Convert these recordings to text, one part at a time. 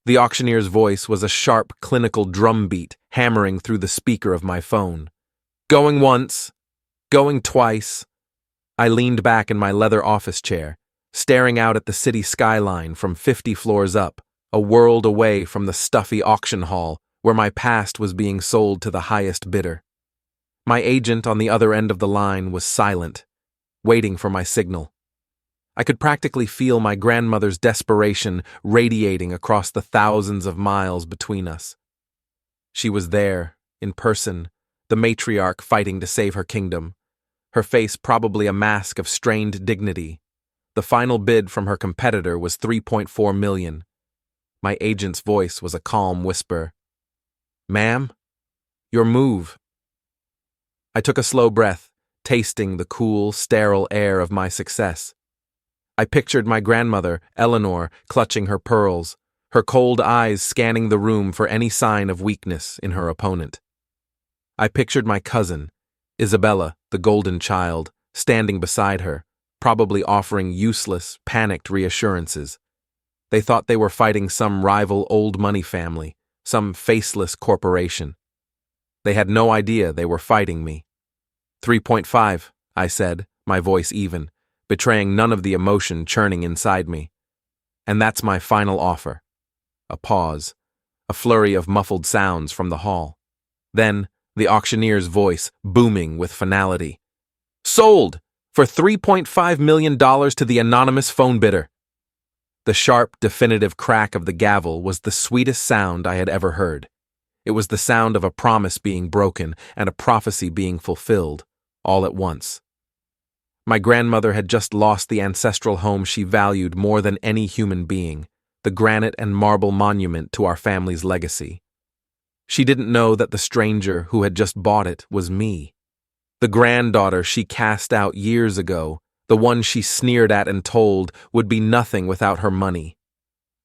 The auctioneer's voice was a sharp, clinical drumbeat hammering through the speaker of my phone. Going once, going twice. I leaned back in my leather office chair, staring out at the city skyline from 50 floors up, a world away from the stuffy auction hall where my past was being sold to the highest bidder. My agent on the other end of the line was silent, waiting for my signal. I could practically feel my grandmother's desperation radiating across the thousands of miles between us. She was there, in person, the matriarch fighting to save her kingdom, her face probably a mask of strained dignity. The final bid from her competitor was $3.4 million. My agent's voice was a calm whisper. "Ma'am, your move." I took a slow breath, tasting the cool, sterile air of my success. I pictured my grandmother, Eleanor, clutching her pearls, her cold eyes scanning the room for any sign of weakness in her opponent. I pictured my cousin, Isabella, the golden child, standing beside her, probably offering useless, panicked reassurances. They thought they were fighting some rival old money family, some faceless corporation. They had no idea they were fighting me. 3.5, I said, my voice even, betraying none of the emotion churning inside me. And that's my final offer. A pause, a flurry of muffled sounds from the hall. Then, the auctioneer's voice booming with finality. "Sold! For $3.5 million to the anonymous phone bidder." The sharp, definitive crack of the gavel was the sweetest sound I had ever heard. It was the sound of a promise being broken and a prophecy being fulfilled, all at once. My grandmother had just lost the ancestral home she valued more than any human being, the granite and marble monument to our family's legacy. She didn't know that the stranger who had just bought it was me. The granddaughter she cast out years ago, the one she sneered at and told would be nothing without her money.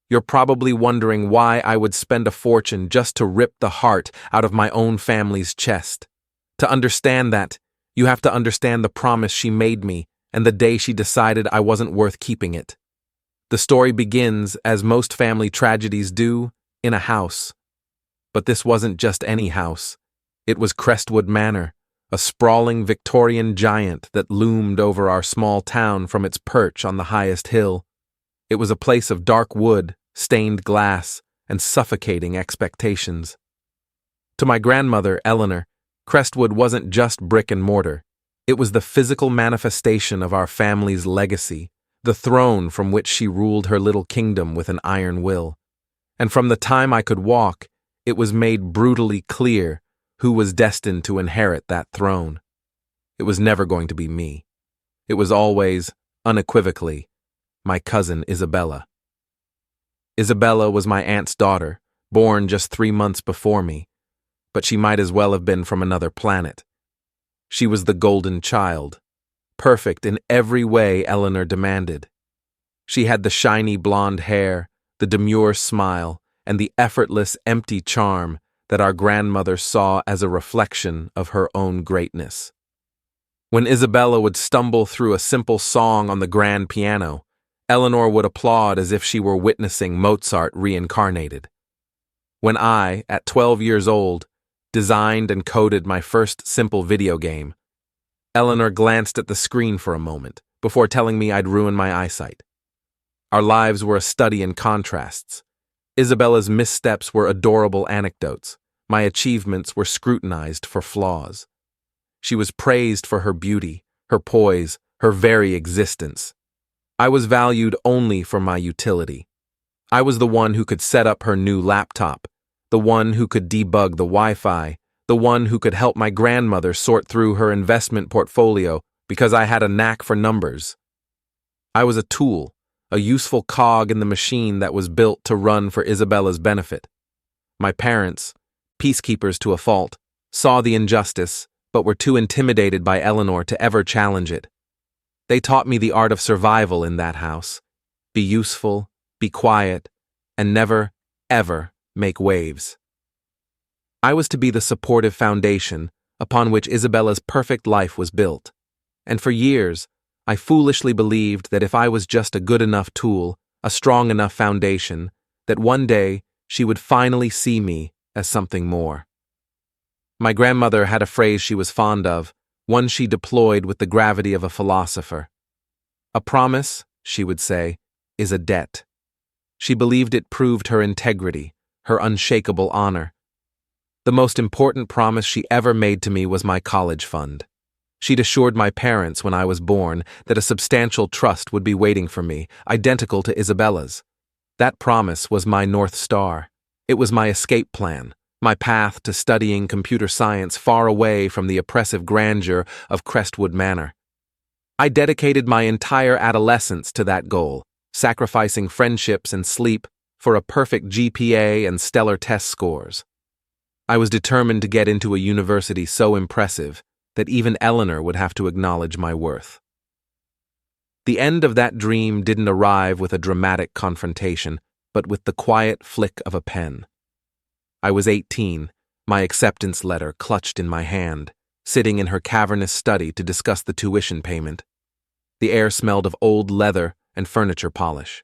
You're probably wondering why I would spend a fortune just to rip the heart out of my own family's chest. To understand that, you have to understand the promise she made me and the day she decided I wasn't worth keeping it. The story begins, as most family tragedies do, in a house. But this wasn't just any house. It was Crestwood Manor, a sprawling Victorian giant that loomed over our small town from its perch on the highest hill. It was a place of dark wood, stained glass, and suffocating expectations. To my grandmother, Eleanor, Crestwood wasn't just brick and mortar. It was the physical manifestation of our family's legacy, the throne from which she ruled her little kingdom with an iron will. And from the time I could walk, it was made brutally clear who was destined to inherit that throne. It was never going to be me. It was always, unequivocally, my cousin Isabella. Isabella was my aunt's daughter, born just 3 months before me, but she might as well have been from another planet. She was the golden child, perfect in every way Eleanor demanded. She had the shiny blonde hair, the demure smile, and the effortless, empty charm that our grandmother saw as a reflection of her own greatness. When Isabella would stumble through a simple song on the grand piano, Eleanor would applaud as if she were witnessing Mozart reincarnated. When I, at 12 years old, designed and coded my first simple video game, Eleanor glanced at the screen for a moment before telling me I'd ruin my eyesight. Our lives were a study in contrasts. Isabella's missteps were adorable anecdotes. My achievements were scrutinized for flaws. She was praised for her beauty, her poise, her very existence. I was valued only for my utility. I was the one who could set up her new laptop, the one who could debug the Wi-Fi, the one who could help my grandmother sort through her investment portfolio because I had a knack for numbers. I was a tool, a useful cog in the machine that was built to run for Isabella's benefit. My parents, peacekeepers to a fault, saw the injustice, but were too intimidated by Eleanor to ever challenge it. They taught me the art of survival in that house. Be useful, be quiet, and never, ever make waves. I was to be the supportive foundation upon which Isabella's perfect life was built. And for years, I foolishly believed that if I was just a good enough tool, a strong enough foundation, that one day she would finally see me as something more. My grandmother had a phrase she was fond of, one she deployed with the gravity of a philosopher. A promise, she would say, is a debt. She believed it proved her integrity, her unshakable honor. The most important promise she ever made to me was my college fund. She'd assured my parents when I was born that a substantial trust would be waiting for me, identical to Isabella's. That promise was my North Star. It was my escape plan, my path to studying computer science far away from the oppressive grandeur of Crestwood Manor. I dedicated my entire adolescence to that goal, sacrificing friendships and sleep for a perfect GPA and stellar test scores. I was determined to get into a university so impressive that even Eleanor would have to acknowledge my worth. The end of that dream didn't arrive with a dramatic confrontation, but with the quiet flick of a pen. I was 18, my acceptance letter clutched in my hand, sitting in her cavernous study to discuss the tuition payment. The air smelled of old leather and furniture polish.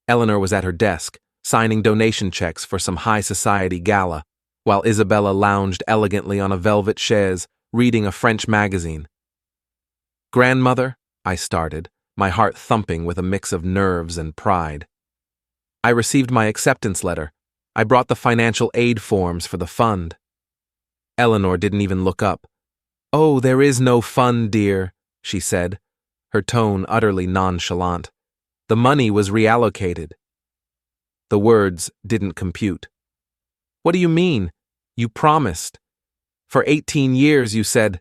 Eleanor was at her desk, signing donation checks for some high society gala, while Isabella lounged elegantly on a velvet chaise, reading a French magazine. "Grandmother," I started, my heart thumping with a mix of nerves and pride. "I received my acceptance letter. I brought the financial aid forms for the fund." Eleanor didn't even look up. "Oh, there is no fund, dear," she said, her tone utterly nonchalant. "The money was reallocated." The words didn't compute. "What do you mean? You promised. For 18 years you said—"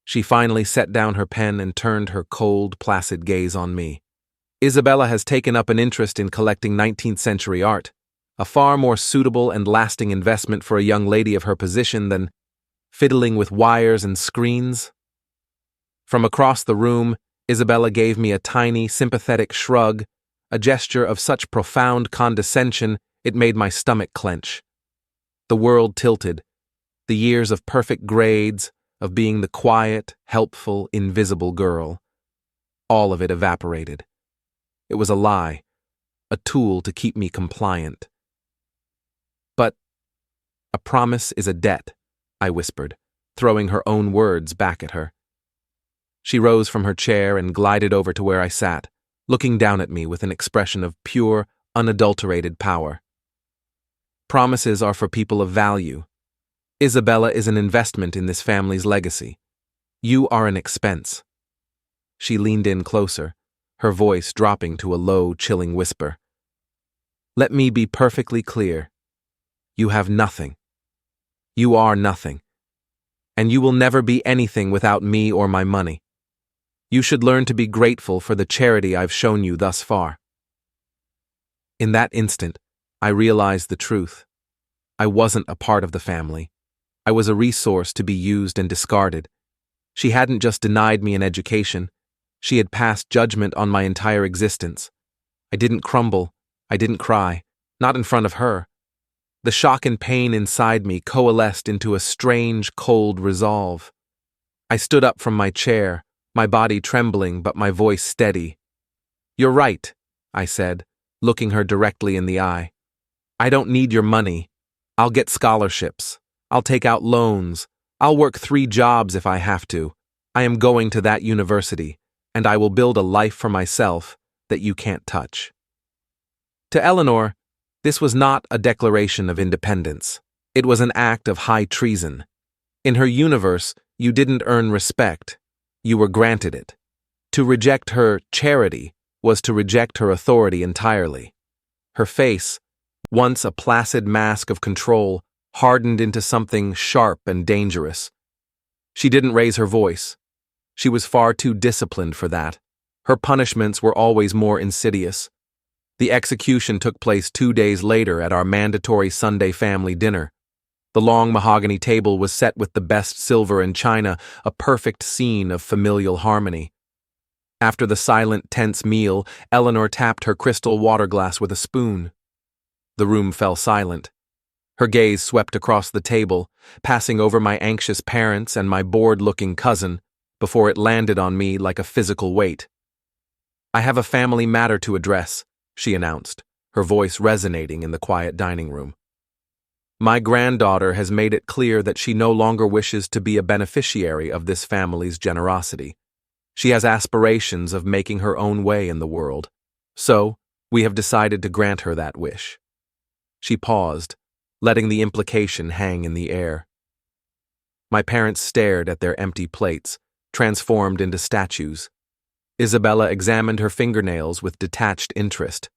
She finally set down her pen and turned her cold, placid gaze on me. "Isabella has taken up an interest in collecting 19th century art, a far more suitable and lasting investment for a young lady of her position than fiddling with wires and screens." From across the room, Isabella gave me a tiny, sympathetic shrug, a gesture of such profound condescension it made my stomach clench. The world tilted. The years of perfect grades, of being the quiet, helpful, invisible girl. All of it evaporated. It was a lie, a tool to keep me compliant. "But a promise is a debt," I whispered, throwing her own words back at her. She rose from her chair and glided over to where I sat, looking down at me with an expression of pure, unadulterated power. "Promises are for people of value. Isabella is an investment in this family's legacy. You are an expense." She leaned in closer, her voice dropping to a low, chilling whisper. "Let me be perfectly clear. You have nothing. You are nothing. And you will never be anything without me or my money. You should learn to be grateful for the charity I've shown you thus far." In that instant, I realized the truth. I wasn't a part of the family. I was a resource to be used and discarded. She hadn't just denied me an education. She had passed judgment on my entire existence. I didn't crumble. I didn't cry. Not in front of her. The shock and pain inside me coalesced into a strange, cold resolve. I stood up from my chair, my body trembling but my voice steady. "You're right," I said, looking her directly in the eye. "I don't need your money. I'll get scholarships. I'll take out loans. I'll work 3 jobs if I have to. I am going to that university, and I will build a life for myself that you can't touch." To Eleanor, this was not a declaration of independence. It was an act of high treason. In her universe, you didn't earn respect. You were granted it. To reject her charity was to reject her authority entirely. Her face, once a placid mask of control, hardened into something sharp and dangerous. She didn't raise her voice. She was far too disciplined for that. Her punishments were always more insidious. The execution took place 2 days later at our mandatory Sunday family dinner. The long mahogany table was set with the best silver and china, a perfect scene of familial harmony. After the silent, tense meal, Eleanor tapped her crystal water glass with a spoon. The room fell silent. Her gaze swept across the table, passing over my anxious parents and my bored-looking cousin, before it landed on me like a physical weight. "I have a family matter to address," she announced, her voice resonating in the quiet dining room. My granddaughter has made it clear that she no longer wishes to be a beneficiary of this family's generosity. She has aspirations of making her own way in the world. So, we have decided to grant her that wish. She paused, letting the implication hang in the air. My parents stared at their empty plates, transformed into statues. Isabella examined her fingernails with detached interest.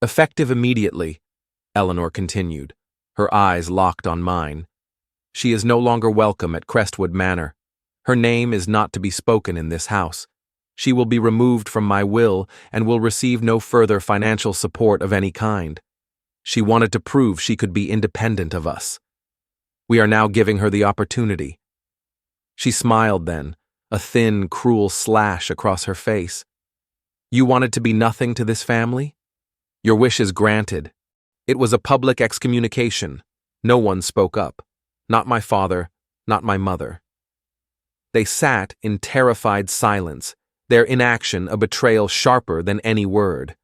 Effective immediately, Eleanor continued, her eyes locked on mine. She is no longer welcome at Crestwood Manor. Her name is not to be spoken in this house. She will be removed from my will and will receive no further financial support of any kind. She wanted to prove she could be independent of us. We are now giving her the opportunity. She smiled then, a thin, cruel slash across her face. You wanted to be nothing to this family? Your wish is granted. It was a public excommunication. No one spoke up. Not my father, not my mother. They sat in terrified silence, their inaction a betrayal sharper than any word.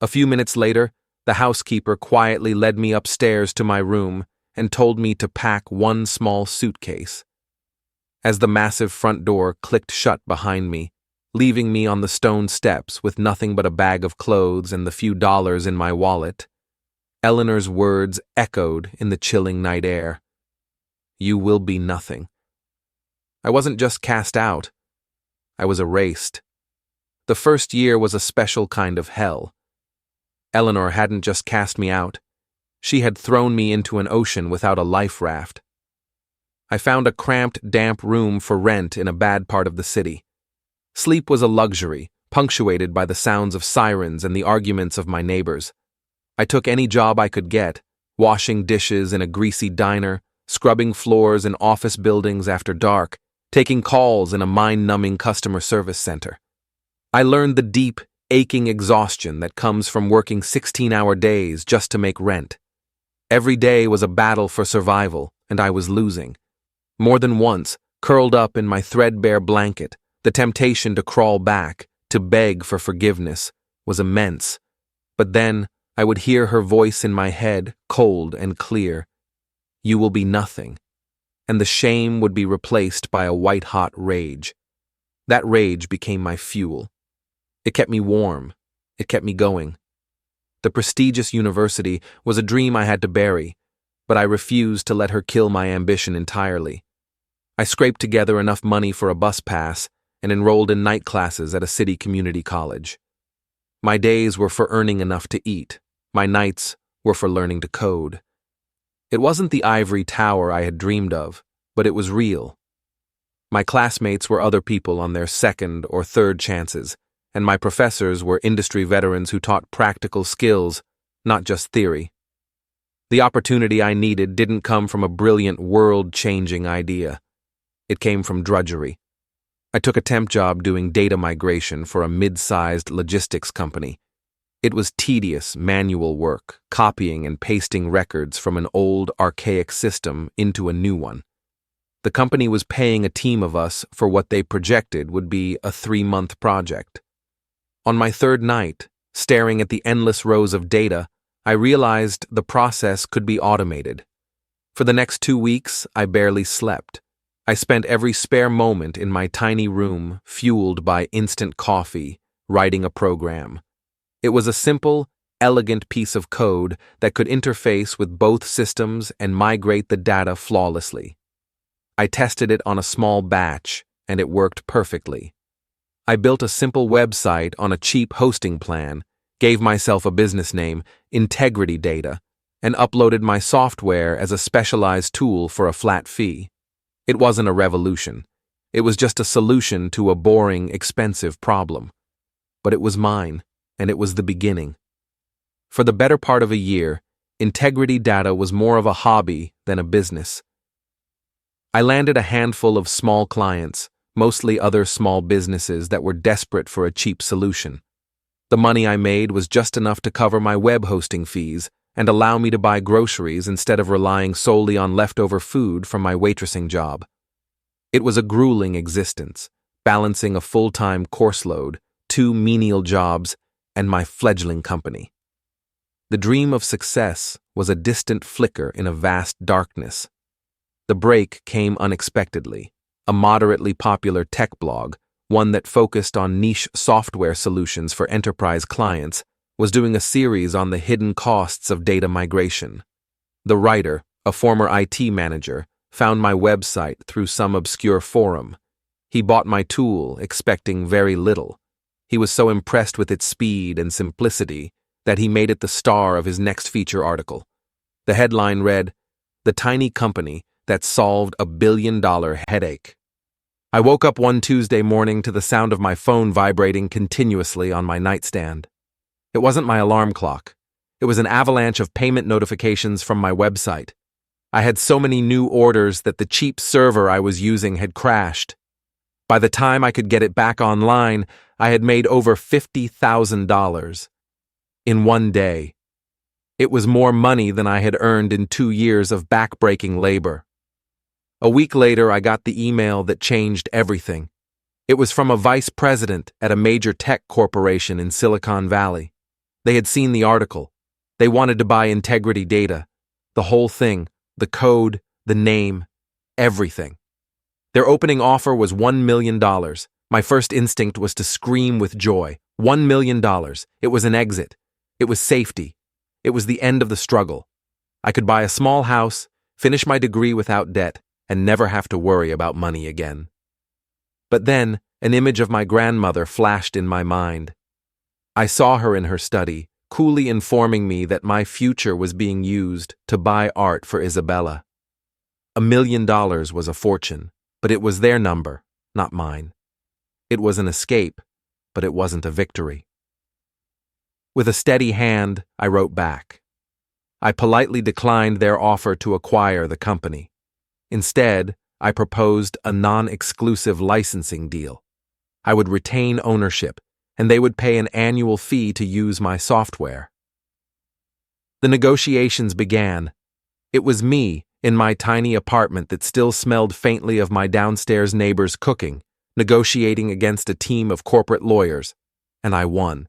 A few minutes later, the housekeeper quietly led me upstairs to my room and told me to pack one small suitcase. As the massive front door clicked shut behind me, leaving me on the stone steps with nothing but a bag of clothes and the few dollars in my wallet, Eleanor's words echoed in the chilling night air. You will be nothing. I wasn't just cast out. I was erased. The first year was a special kind of hell. Eleanor hadn't just cast me out. She had thrown me into an ocean without a life raft. I found a cramped, damp room for rent in a bad part of the city. Sleep was a luxury, punctuated by the sounds of sirens and the arguments of my neighbors. I took any job I could get, washing dishes in a greasy diner, scrubbing floors in office buildings after dark, taking calls in a mind-numbing customer service center. I learned the deep, aching exhaustion that comes from working 16-hour days just to make rent. Every day was a battle for survival, and I was losing. More than once, curled up in my threadbare blanket, the temptation to crawl back, to beg for forgiveness, was immense. But then, I would hear her voice in my head, cold and clear. You will be nothing. And the shame would be replaced by a white-hot rage. That rage became my fuel. It kept me warm. It kept me going. The prestigious university was a dream I had to bury, but I refused to let her kill my ambition entirely. I scraped together enough money for a bus pass and enrolled in night classes at a city community college. My days were for earning enough to eat. My nights were for learning to code. It wasn't the ivory tower I had dreamed of, but it was real. My classmates were other people on their second or third chances, and my professors were industry veterans who taught practical skills, not just theory. The opportunity I needed didn't come from a brilliant, world-changing idea. It came from drudgery. I took a temp job doing data migration for a mid-sized logistics company. It was tedious, manual work, copying and pasting records from an old, archaic system into a new one. The company was paying a team of us for what they projected would be a 3-month project. On my third night, staring at the endless rows of data, I realized the process could be automated. For the next 2 weeks, I barely slept. I spent every spare moment in my tiny room, fueled by instant coffee, writing a program. It was a simple, elegant piece of code that could interface with both systems and migrate the data flawlessly. I tested it on a small batch, and it worked perfectly. I built a simple website on a cheap hosting plan, gave myself a business name, Integrity Data, and uploaded my software as a specialized tool for a flat fee. It wasn't a revolution. It was just a solution to a boring, expensive problem. But it was mine, and it was the beginning. For the better part of a year, Integrity Data was more of a hobby than a business. I landed a handful of small clients, mostly other small businesses that were desperate for a cheap solution. The money I made was just enough to cover my web hosting fees and allow me to buy groceries instead of relying solely on leftover food from my waitressing job. It was a grueling existence, balancing a full-time course load, 2 menial jobs, and my fledgling company. The dream of success was a distant flicker in a vast darkness. The break came unexpectedly. A moderately popular tech blog, one that focused on niche software solutions for enterprise clients, was doing a series on the hidden costs of data migration. The writer, a former IT manager, found my website through some obscure forum. He bought my tool, expecting very little. He was so impressed with its speed and simplicity that he made it the star of his next feature article. The headline read, "The Tiny Company That Solved a $1 billion Headache." I woke up one Tuesday morning to the sound of my phone vibrating continuously on my nightstand. It wasn't my alarm clock. It was an avalanche of payment notifications from my website. I had so many new orders that the cheap server I was using had crashed. By the time I could get it back online, I had made over $50,000. In one day. It was more money than I had earned in 2 years of backbreaking labor. A week later, I got the email that changed everything. It was from a vice president at a major tech corporation in Silicon Valley. They had seen the article. They wanted to buy integrity data. The whole thing, the code, the name, everything. Their opening offer was $1 million. My first instinct was to scream with joy. $1 million. It was an exit. It was safety. It was the end of the struggle. I could buy a small house, finish my degree without debt, and never have to worry about money again. But then, an image of my grandmother flashed in my mind. I saw her in her study, coolly informing me that my future was being used to buy art for Isabella. $1 million was a fortune, but it was their number, not mine. It was an escape, but it wasn't a victory. With a steady hand, I wrote back. I politely declined their offer to acquire the company. Instead, I proposed a non-exclusive licensing deal. I would retain ownership, and they would pay an annual fee to use my software. The negotiations began. It was me, in my tiny apartment that still smelled faintly of my downstairs neighbor's cooking, negotiating against a team of corporate lawyers, and I won.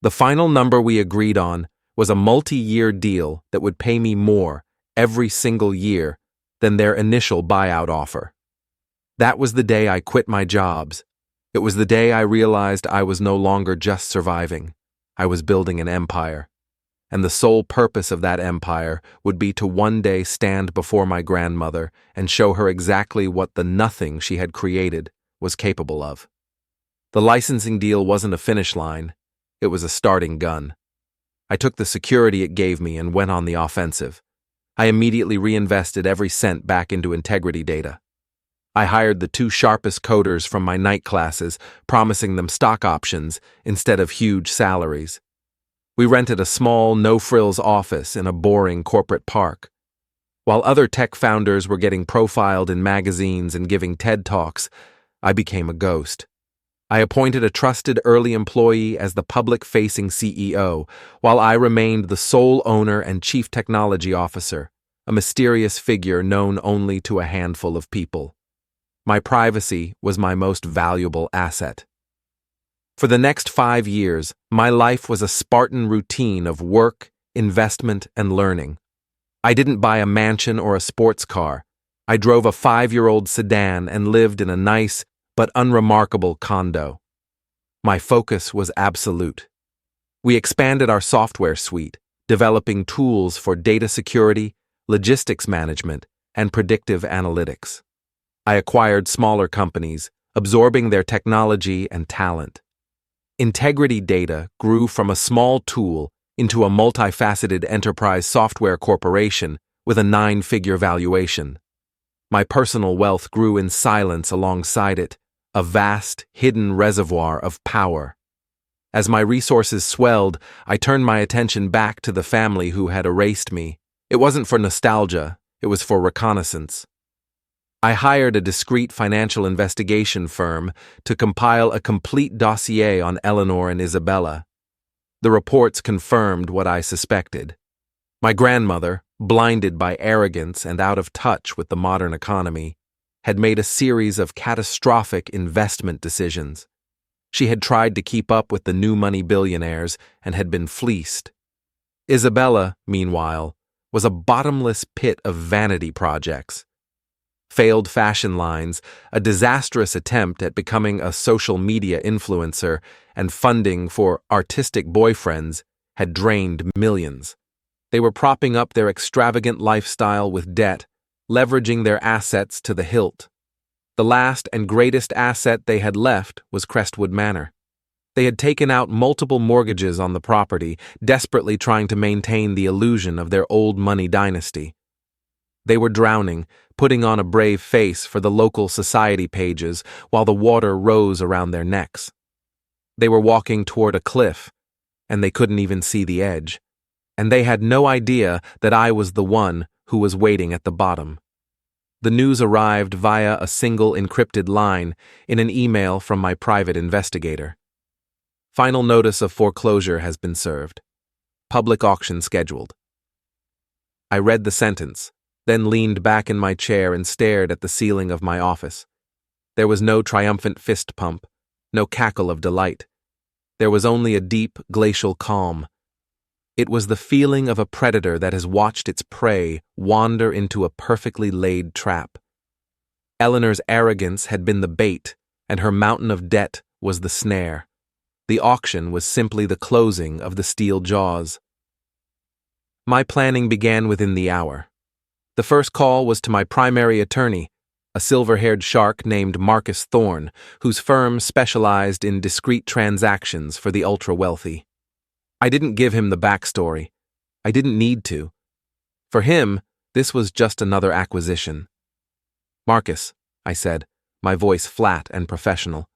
The final number we agreed on was a multi-year deal that would pay me more every single year than their initial buyout offer. That was the day I quit my jobs. It was the day I realized I was no longer just surviving. I was building an empire. And the sole purpose of that empire would be to one day stand before my grandmother and show her exactly what the nothing she had created was capable of. The licensing deal wasn't a finish line. It was a starting gun. I took the security it gave me and went on the offensive. I immediately reinvested every cent back into integrity data. I hired the 2 sharpest coders from my night classes, promising them stock options instead of huge salaries. We rented a small, no-frills office in a boring corporate park. While other tech founders were getting profiled in magazines and giving TED Talks, I became a ghost. I appointed a trusted early employee as the public-facing CEO, while I remained the sole owner and chief technology officer, a mysterious figure known only to a handful of people. My privacy was my most valuable asset. For the next 5 years, my life was a Spartan routine of work, investment, and learning. I didn't buy a mansion or a sports car. I drove a 5-year-old sedan and lived in a nice but unremarkable condo. My focus was absolute. We expanded our software suite, developing tools for data security, logistics management, and predictive analytics. I acquired smaller companies, absorbing their technology and talent. Integrity Data grew from a small tool into a multifaceted enterprise software corporation with a 9-figure valuation. My personal wealth grew in silence alongside it, a vast, hidden reservoir of power. As my resources swelled, I turned my attention back to the family who had erased me. It wasn't for nostalgia, it was for reconnaissance. I hired a discreet financial investigation firm to compile a complete dossier on Eleanor and Isabella. The reports confirmed what I suspected. My grandmother, blinded by arrogance and out of touch with the modern economy, had made a series of catastrophic investment decisions. She had tried to keep up with the new money billionaires and had been fleeced. Isabella, meanwhile, was a bottomless pit of vanity projects. Failed fashion lines, a disastrous attempt at becoming a social media influencer, and funding for artistic boyfriends had drained millions. They were propping up their extravagant lifestyle with debt, leveraging their assets to the hilt. The last and greatest asset they had left was Crestwood Manor. They had taken out multiple mortgages on the property, desperately trying to maintain the illusion of their old money dynasty. They were drowning, putting on a brave face for the local society pages while the water rose around their necks. They were walking toward a cliff, and they couldn't even see the edge. And they had no idea that I was the one who was waiting at the bottom. The news arrived via a single encrypted line in an email from my private investigator. Final notice of foreclosure has been served. Public auction scheduled. I read the sentence, then leaned back in my chair and stared at the ceiling of my office. There was no triumphant fist pump, no cackle of delight. There was only a deep, glacial calm. It was the feeling of a predator that has watched its prey wander into a perfectly laid trap. Eleanor's arrogance had been the bait, and her mountain of debt was the snare. The auction was simply the closing of the steel jaws. My planning began within the hour. The first call was to my primary attorney, a silver-haired shark named Marcus Thorne, whose firm specialized in discreet transactions for the ultra-wealthy. I didn't give him the backstory. I didn't need to. For him, this was just another acquisition. "Marcus," I said, my voice flat and professional.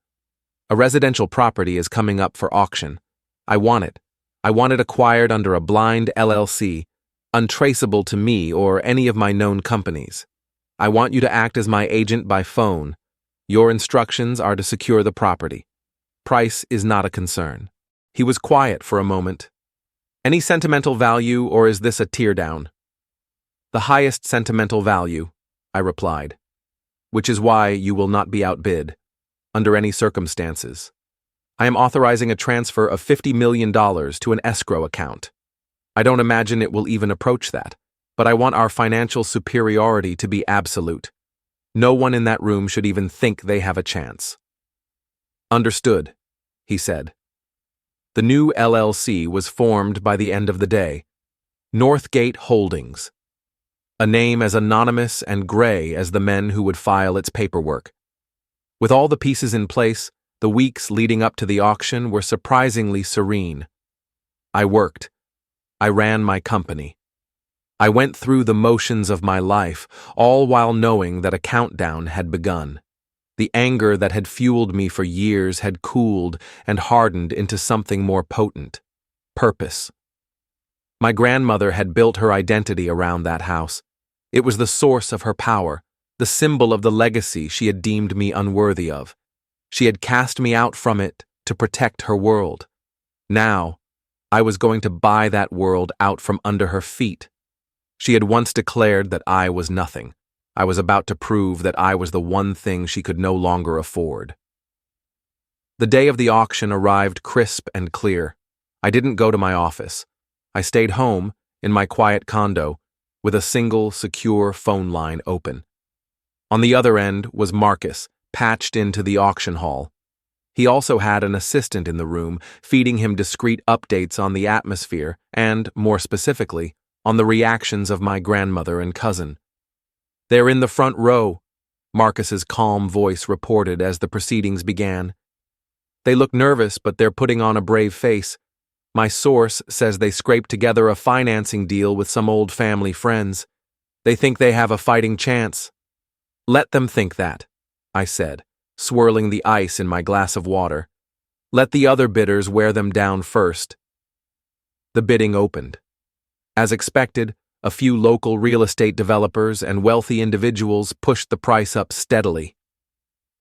"A residential property is coming up for auction. I want it. I want it acquired under a blind LLC, untraceable to me or any of my known companies. I want you to act as my agent by phone. Your instructions are to secure the property. Price is not a concern." He was quiet for a moment. "Any sentimental value, or is this a teardown?" "The highest sentimental value," I replied. "Which is why you will not be outbid, under any circumstances. I am authorizing a transfer of $50 million to an escrow account. I don't imagine it will even approach that, but I want our financial superiority to be absolute. No one in that room should even think they have a chance." "Understood," he said. The new LLC was formed by the end of the day. Northgate Holdings. A name as anonymous and gray as the men who would file its paperwork. With all the pieces in place, the weeks leading up to the auction were surprisingly serene. I worked. I ran my company. I went through the motions of my life, all while knowing that a countdown had begun. The anger that had fueled me for years had cooled and hardened into something more potent: purpose. My grandmother had built her identity around that house. It was the source of her power, the symbol of the legacy she had deemed me unworthy of. She had cast me out from it to protect her world. Now, I was going to buy that world out from under her feet. She had once declared that I was nothing. I was about to prove that I was the one thing she could no longer afford. The day of the auction arrived crisp and clear. I didn't go to my office. I stayed home, in my quiet condo, with a single, secure phone line open. On the other end was Marcus, patched into the auction hall. He also had an assistant in the room, feeding him discreet updates on the atmosphere and, more specifically, on the reactions of my grandmother and cousin. "They're in the front row," Marcus's calm voice reported as the proceedings began. "They look nervous, but they're putting on a brave face. My source says they scraped together a financing deal with some old family friends. They think they have a fighting chance." "Let them think that," I said, swirling the ice in my glass of water. "Let the other bidders wear them down first." The bidding opened. As expected, a few local real estate developers and wealthy individuals pushed the price up steadily.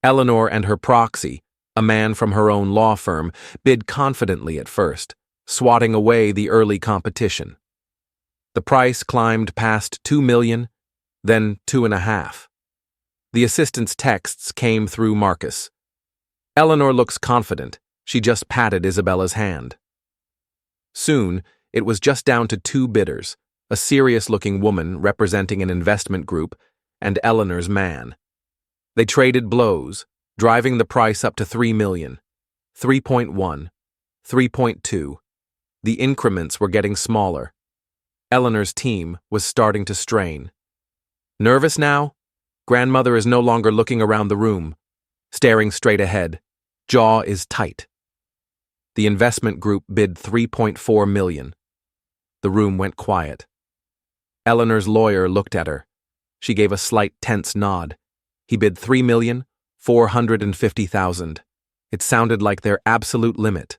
Eleanor and her proxy, a man from her own law firm, bid confidently at first, swatting away the early competition. The price climbed past $2 million, then $2.5 million. The assistant's texts came through Marcus. "Eleanor looks confident. She just patted Isabella's hand." Soon, It was just down to two bidders, a serious-looking woman representing an investment group and Eleanor's man. They traded blows, driving the price up to $3 million, 3.1, 3.2. The increments were getting smaller. Eleanor's team was starting to strain. Nervous now? Grandmother is no longer looking around the room, staring straight ahead. Jaw is tight. The investment group bid $3.4 million. The room went quiet. Eleanor's lawyer looked at her. She gave a slight tense nod. He bid $3,450,000. It sounded like their absolute limit.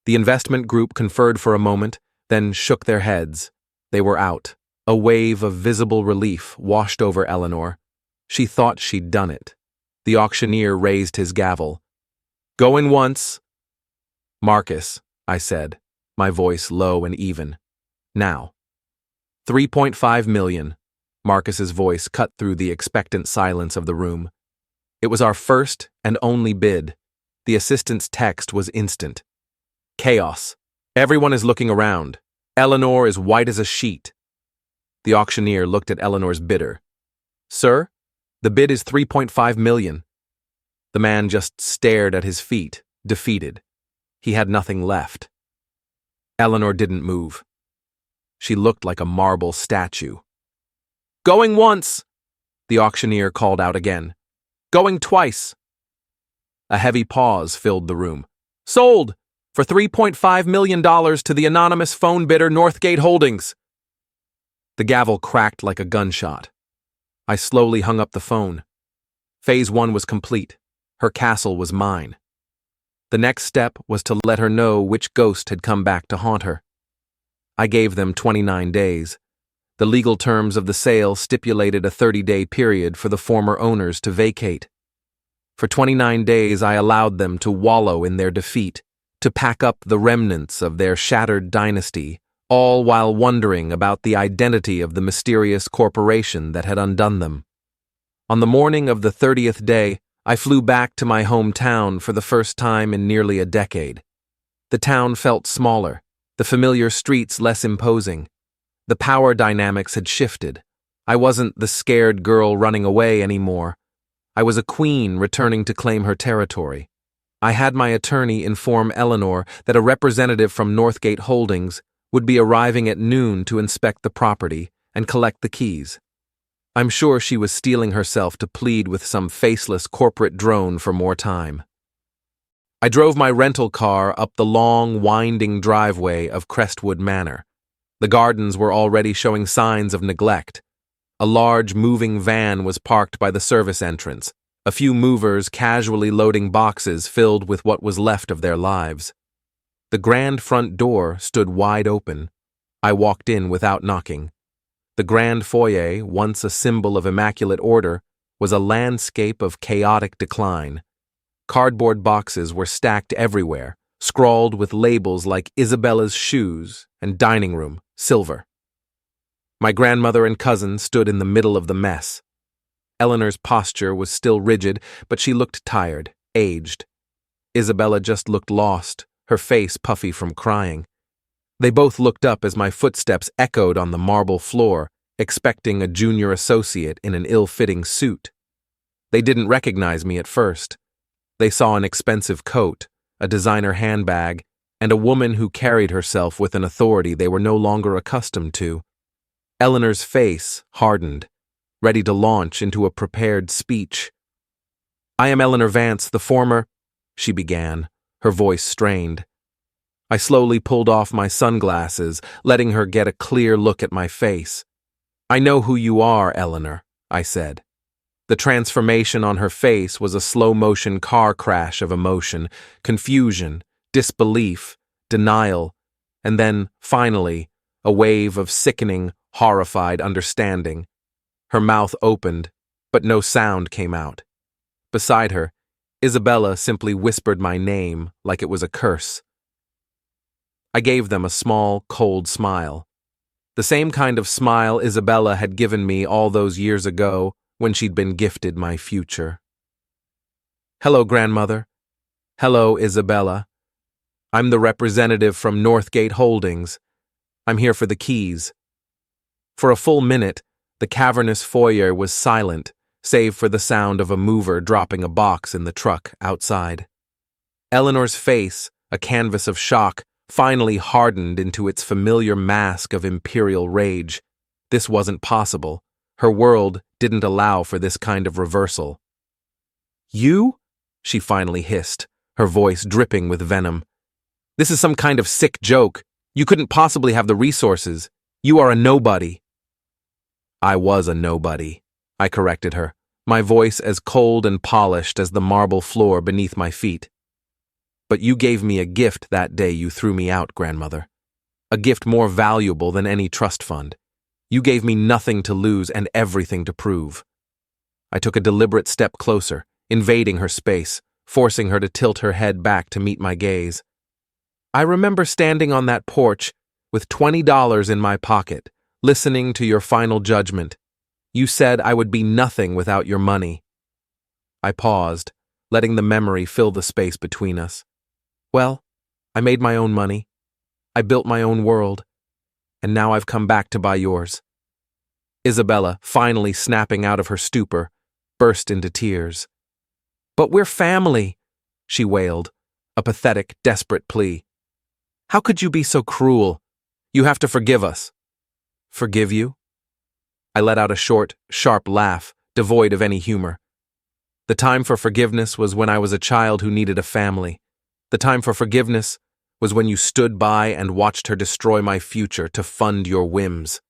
The investment group conferred for a moment, then shook their heads. They were out. A wave of visible relief washed over Eleanor. She thought she'd done it. The auctioneer raised his gavel. "Going once." "Marcus," I said, my voice low and even. "Now." $3.5 million. Marcus's voice cut through the expectant silence of the room. It was our first and only bid. The assistant's text was instant. Chaos. Everyone is looking around. Eleanor is white as a sheet. The auctioneer looked at Eleanor's bidder. "Sir, the bid is $3.5 million. The man just stared at his feet, defeated. He had nothing left. Eleanor didn't move. She looked like a marble statue. "Going once," the auctioneer called out again. "Going twice." A heavy pause filled the room. "Sold for $3.5 million to the anonymous phone bidder Northgate Holdings." The gavel cracked like a gunshot. I slowly hung up the phone. Phase 1 was complete. Her castle was mine. The next step was to let her know which ghost had come back to haunt her. I gave them 29 days. The legal terms of the sale stipulated a 30-day period for the former owners to vacate. For 29 days I allowed them to wallow in their defeat, to pack up the remnants of their shattered dynasty, all while wondering about the identity of the mysterious corporation that had undone them. On the morning of the 30th day, I flew back to my hometown for the first time in nearly a decade. The town felt smaller, the familiar streets less imposing. The power dynamics had shifted. I wasn't the scared girl running away anymore. I was a queen returning to claim her territory. I had my attorney inform Eleanor that a representative from Northgate Holdings would be arriving at noon to inspect the property and collect the keys. I'm sure she was steeling herself to plead with some faceless corporate drone for more time. I drove my rental car up the long, winding driveway of Crestwood Manor. The gardens were already showing signs of neglect. A large moving van was parked by the service entrance, a few movers casually loading boxes filled with what was left of their lives. The grand front door stood wide open. I walked in without knocking. The grand foyer, once a symbol of immaculate order, was a landscape of chaotic decline. Cardboard boxes were stacked everywhere, scrawled with labels like Isabella's shoes and dining room, silver. My grandmother and cousin stood in the middle of the mess. Eleanor's posture was still rigid, but she looked tired, aged. Isabella just looked lost, her face puffy from crying. They both looked up as my footsteps echoed on the marble floor, expecting a junior associate in an ill-fitting suit. They didn't recognize me at first. They saw an expensive coat, a designer handbag, and a woman who carried herself with an authority they were no longer accustomed to. Eleanor's face hardened, ready to launch into a prepared speech. "I am Eleanor Vance, the former," she began, her voice strained. I slowly pulled off my sunglasses, letting her get a clear look at my face. "I know who you are, Eleanor," I said. The transformation on her face was a slow-motion car crash of emotion, confusion, disbelief, denial, and then, finally, a wave of sickening, horrified understanding. Her mouth opened, but no sound came out. Beside her, Isabella simply whispered my name like it was a curse. I gave them a small, cold smile. The same kind of smile Isabella had given me all those years ago when she'd been gifted my future. "Hello, grandmother. Hello, Isabella. I'm the representative from Northgate Holdings. I'm here for the keys." For a full minute, the cavernous foyer was silent, save for the sound of a mover dropping a box in the truck outside. Eleanor's face, a canvas of shock, finally hardened into its familiar mask of imperial rage. This wasn't possible. Her world didn't allow for this kind of reversal. "You?" she finally hissed, her voice dripping with venom. "This is some kind of sick joke. You couldn't possibly have the resources. You are a nobody." "I was a nobody," I corrected her, my voice as cold and polished as the marble floor beneath my feet. "But you gave me a gift that day you threw me out, grandmother. A gift more valuable than any trust fund. You gave me nothing to lose and everything to prove." I took a deliberate step closer, invading her space, forcing her to tilt her head back to meet my gaze. "I remember standing on that porch with $20 in my pocket, listening to your final judgment. You said I would be nothing without your money." I paused, letting the memory fill the space between us. "Well, I made my own money. I built my own world. And now I've come back to buy yours." Isabella, finally snapping out of her stupor, burst into tears. "But we're family," she wailed, a pathetic, desperate plea. "How could you be so cruel? You have to forgive us." "Forgive you?" I let out a short, sharp laugh, devoid of any humor. The time for forgiveness was when I was a child who needed a family. The time for forgiveness was when you stood by and watched her destroy my future to fund your whims.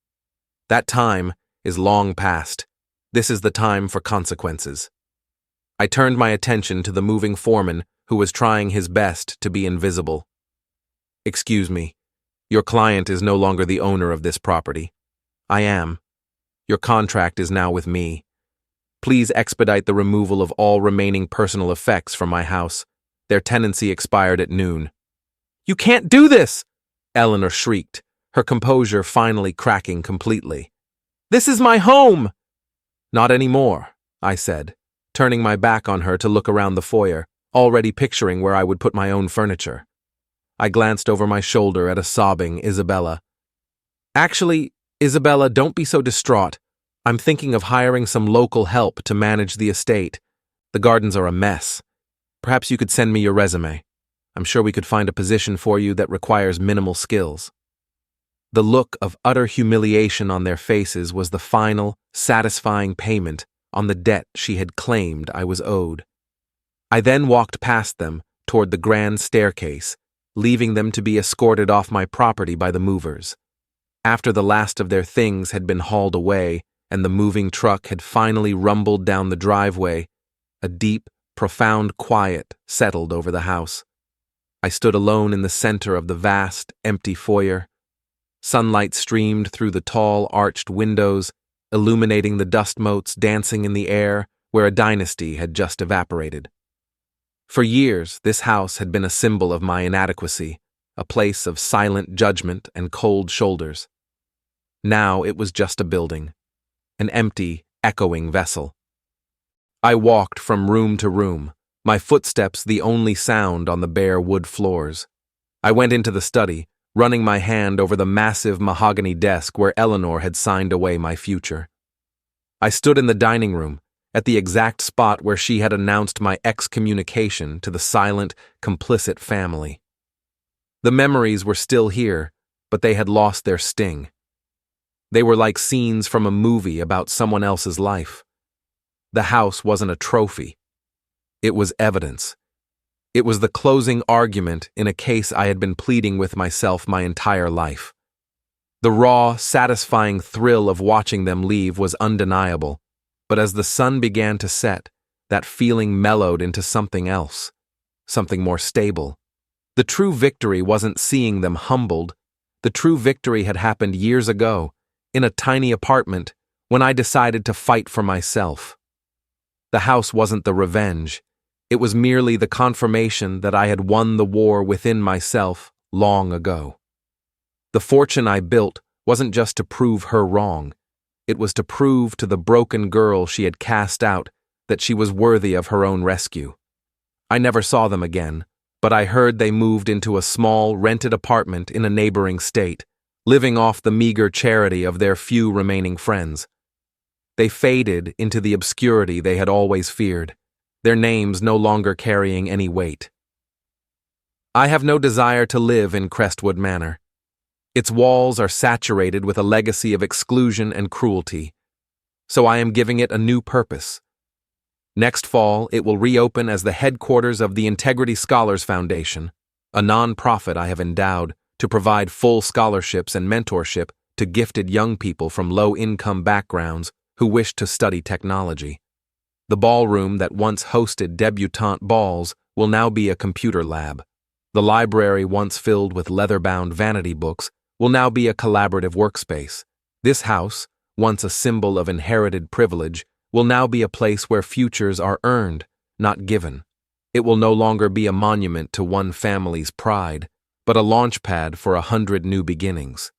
That time is long past. This is the time for consequences. I turned my attention to the moving foreman who was trying his best to be invisible. "Excuse me. Your client is no longer the owner of this property. I am. Your contract is now with me. Please expedite the removal of all remaining personal effects from my house. Their tenancy expired at noon." "You can't do this!" Eleanor shrieked, her composure finally cracking completely. "This is my home!" "Not anymore," I said, turning my back on her to look around the foyer, already picturing where I would put my own furniture. I glanced over my shoulder at a sobbing Isabella. "Actually, Isabella, don't be so distraught. I'm thinking of hiring some local help to manage the estate. The gardens are a mess. Perhaps you could send me your resume. I'm sure we could find a position for you that requires minimal skills." The look of utter humiliation on their faces was the final, satisfying payment on the debt she had claimed I was owed. I then walked past them toward the grand staircase, leaving them to be escorted off my property by the movers. After the last of their things had been hauled away and the moving truck had finally rumbled down the driveway, a deep, profound quiet settled over the house. I stood alone in the center of the vast, empty foyer. Sunlight streamed through the tall, arched windows, illuminating the dust motes dancing in the air where a dynasty had just evaporated. For years, this house had been a symbol of my inadequacy, a place of silent judgment and cold shoulders. Now it was just a building, an empty, echoing vessel. I walked from room to room, my footsteps the only sound on the bare wood floors. I went into the study, running my hand over the massive mahogany desk where Eleanor had signed away my future. I stood in the dining room, at the exact spot where she had announced my excommunication to the silent, complicit family. The memories were still here, but they had lost their sting. They were like scenes from a movie about someone else's life. The house wasn't a trophy. It was evidence. It was the closing argument in a case I had been pleading with myself my entire life. The raw, satisfying thrill of watching them leave was undeniable, but as the sun began to set, that feeling mellowed into something else, something more stable. The true victory wasn't seeing them humbled. The true victory had happened years ago, in a tiny apartment, when I decided to fight for myself. The house wasn't the revenge. It was merely the confirmation that I had won the war within myself long ago. The fortune I built wasn't just to prove her wrong. It was to prove to the broken girl she had cast out that she was worthy of her own rescue. I never saw them again, but I heard they moved into a small, rented apartment in a neighboring state, living off the meager charity of their few remaining friends. They faded into the obscurity they had always feared, their names no longer carrying any weight. I have no desire to live in Crestwood Manor. Its walls are saturated with a legacy of exclusion and cruelty, so I am giving it a new purpose. Next fall, it will reopen as the headquarters of the Integrity Scholars Foundation, a non-profit I have endowed to provide full scholarships and mentorship to gifted young people from low-income backgrounds who wish to study technology. The ballroom that once hosted debutante balls will now be a computer lab. The library once filled with leather-bound vanity books will now be a collaborative workspace. This house, once a symbol of inherited privilege, will now be a place where futures are earned, not given. It will no longer be a monument to one family's pride, but a launchpad for 100 new beginnings.